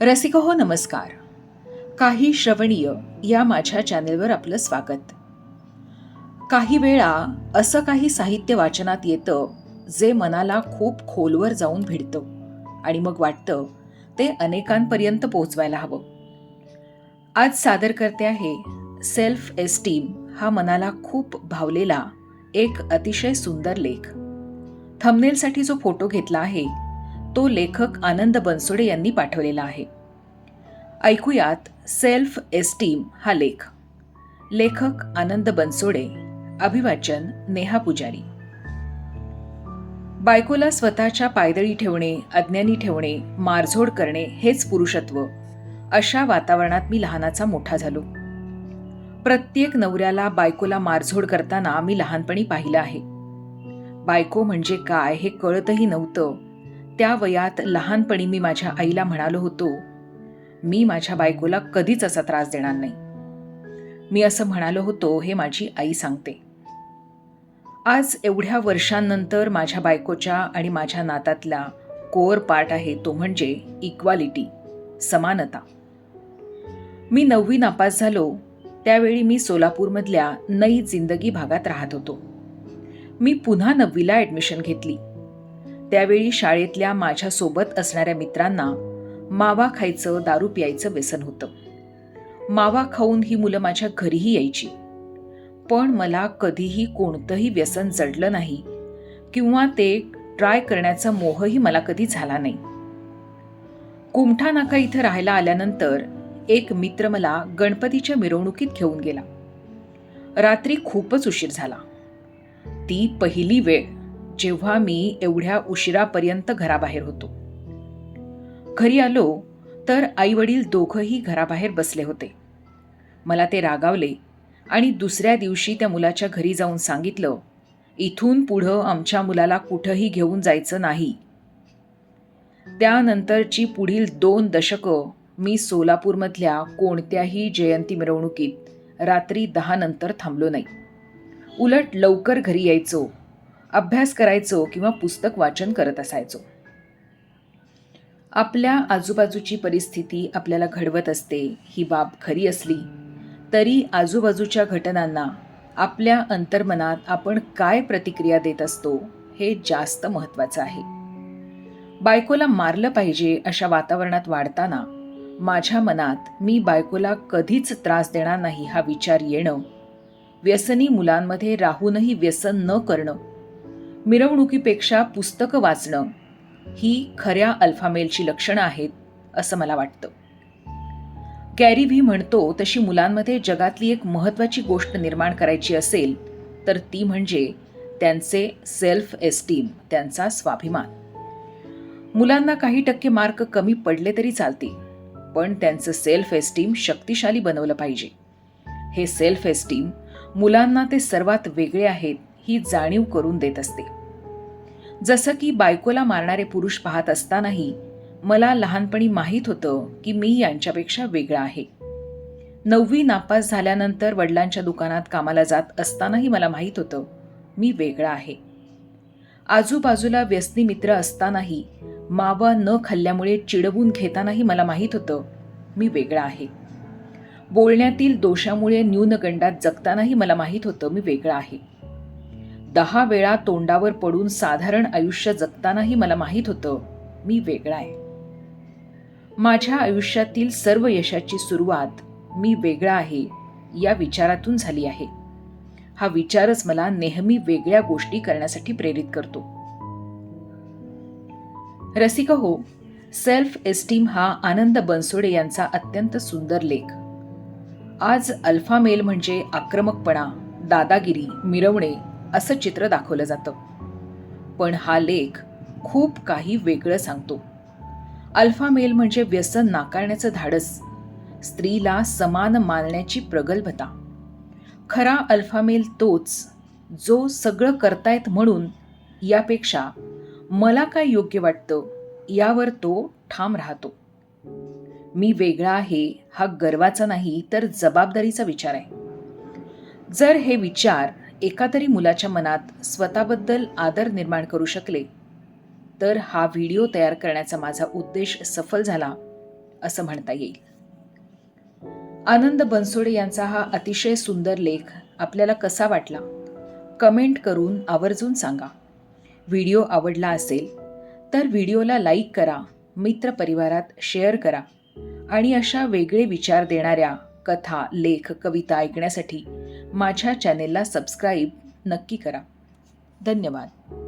रसिको नमस्कार. काही श्रवणीय या माझ्या चॅनेलवर आपलं स्वागत. काही वेळा असं काही साहित्य वाचनात येतं जे मनाला खूप खोलवर जाऊन भिडतं आणि मग वाटतं ते अनेकांपर्यंत पोहोचवायला हवं. आज सादर करते आहे सेल्फ एस्टीम हा मनाला खूप भावलेला एक अतिशय सुंदर लेख. थंबनेलसाठी जो फोटो घेतला आहे तो लेखक आनंद बनसोडे यांनी पाठवलेला आहे. ऐकूयात सेल्फ एस्टीम हा लेख. लेखक आनंद बनसोडे, अभिवाचन नेहा पुजारी. बायकोला स्वतःच्या पायदळी ठेवणे, अज्ञानी ठेवणे, मारझोड करणे हेच पुरुषत्व, अशा वातावरणात मी लहानाचा मोठा झालो. प्रत्येक नवऱ्याला बायकोला मारझोड करताना मी लहानपणी पाहिलं आहे. बायको म्हणजे काय हे कळतही नव्हतं. त्या वयात लहानपणी मी माझ्या आईला म्हणालो होतो, मी माझ्या बायकोला कधीच असा त्रास देणार नाही. मी असं म्हणालो होतो हे माझी आई सांगते. आज एवढ्या वर्षांनंतर माझ्या बायकोच्या आणि माझ्या नातातला कोर पार्ट आहे तो म्हणजे इक्वालिटी, समानता. मी 9वी नापास झालो त्यावेळी मी सोलापूरमधल्या नई जिंदगी भागात राहत होतो. मी पुन्हा 9वीला ॲडमिशन घेतली. त्यावेळी शाळेतल्या माझ्यासोबत असणाऱ्या मित्रांना मावा खायचं, दारू प्यायचं व्यसन होतं. मावा खाऊन ही मुलं माझ्या घरीही यायची. पण मला कधीही कोणतंही व्यसन जडलं नाही किंवा ते ट्राय करण्याचा मोहही मला कधी झाला नाही. कुमठा नाका इथं राहायला आल्यानंतर एक मित्र मला गणपतीच्या मिरवणुकीत घेऊन गेला. रात्री खूपच उशीर झाला. ती पहिली वेळ जेव्हा मी एवढ्या उशिरापर्यंत घराबाहेर होतो. घरी आलो तर आई वडील दोघंही घराबाहेर बसले होते. मला ते रागावले आणि दुसऱ्या दिवशी त्या मुलाच्या घरी जाऊन सांगितलं, इथून पुढं आमच्या मुलाला कुठंही घेऊन जायचं नाही. त्यानंतरची पुढील 2 दशकं मी सोलापूरमधल्या कोणत्याही जयंती मिरवणुकीत रात्री 10 नंतर थांबलो नाही. उलट लवकर घरी यायचो, अभ्यास करायचो किंवा पुस्तक वाचन करत असायचो. आपल्या आजूबाजूची परिस्थिती आपल्याला घडवत असते ही बाब खरी असली तरी आजूबाजूच्या घटनांना आपल्या अंतर्मनात आपण काय प्रतिक्रिया देत असतो हे जास्त महत्त्वाचं आहे. बायकोला मारलं पाहिजे अशा वातावरणात वाढताना माझ्या मनात मी बायकोला कधीच त्रास देणार नाही हा विचार येणं, व्यसनी मुलांमध्ये राहूनही व्यसन न करणं, मिरवणुकीपेक्षा पुस्तकं वाचणं ही खऱ्या अल्फामेलची लक्षणं आहेत असं मला वाटतं. गॅरी व्ही म्हणतो तशी मुलांमध्ये जगातली एक महत्त्वाची गोष्ट निर्माण करायची असेल तर ती म्हणजे त्यांचे सेल्फ एस्टीम, त्यांचा स्वाभिमान. मुलांना काही टक्के मार्क कमी पडले तरी चालतील, पण त्यांचं सेल्फ एस्टीम शक्तिशाली बनवलं पाहिजे. हे सेल्फ एस्टीम मुलांना ते सर्वात वेगळे आहेत ही जाणीव करून देत असते. जसं की बायकोला मारणारे पुरुष पाहत असतानाही मला लहानपणी माहीत होतं की मी यांच्यापेक्षा वेगळा आहे. 9वी नापास झाल्यानंतर वडिलांच्या दुकानात कामाला जात असतानाही मला माहीत होतं मी वेगळा आहे. आजूबाजूला व्यसनी मित्र असतानाही, मावा न खाल्ल्यामुळे चिडवून घेतानाही मला माहीत होतं मी वेगळा आहे. बोलण्यातील दोषामुळे न्यूनगंडात जगतानाही मला माहीत होतं मी वेगळा आहे. 10 वेळा तोंडावर पडून साधारण आयुष्य जगतानाही मला माहीत होतं मी वेगळा आहे. माझ्या आयुष्यातील सर्व यशाची सुरुवात मी वेगळा आहे या विचारातून झाली आहे. हा विचारच मला नेहमी वेगळ्या गोष्टी करण्यासाठी प्रेरित करतो. रसिको, सेल्फ एस्टीम हा आनंद बनसोडे यांचा अत्यंत सुंदर लेख. आज अल्फा मेल म्हणजे आक्रमकपणा, दादागिरी, मिरवणे असं चित्र दाखवलं जातं. पण हा लेख खूप काही वेगळं सांगतो. अल्फा मेल म्हणजे व्यसन नाकारण्याचं धाडस, स्त्रीला समान मानण्याची प्रगल्भता. खरा अल्फा मेल तोच जो सगळं करतायत म्हणून यापेक्षा मला काय योग्य वाटतं यावर तो ठाम राहतो. मी वेगळा आहे हा गर्वाचा नाही तर जबाबदारीचा विचार आहे. जर हे विचार एका तरी मुलाच्या मनात स्वतःबद्दल आदर निर्माण करू शकले तर हा व्हिडिओ तयार करण्याचा माझा उद्देश सफल झाला असं म्हणता येईल. आनंद बनसोडे यांचा हा अतिशय सुंदर लेख आपल्याला कसा वाटला कमेंट करून आवर्जून सांगा. व्हिडिओ आवडला असेल तर व्हिडिओला लाईक करा, मित्रपरिवारात शेअर करा आणि अशा वेगळे विचार देणाऱ्या कथा, लेख, कविता ऐकण्यासाठी माझ्या चॅनेलला सबस्क्राईब नक्की करा. धन्यवाद.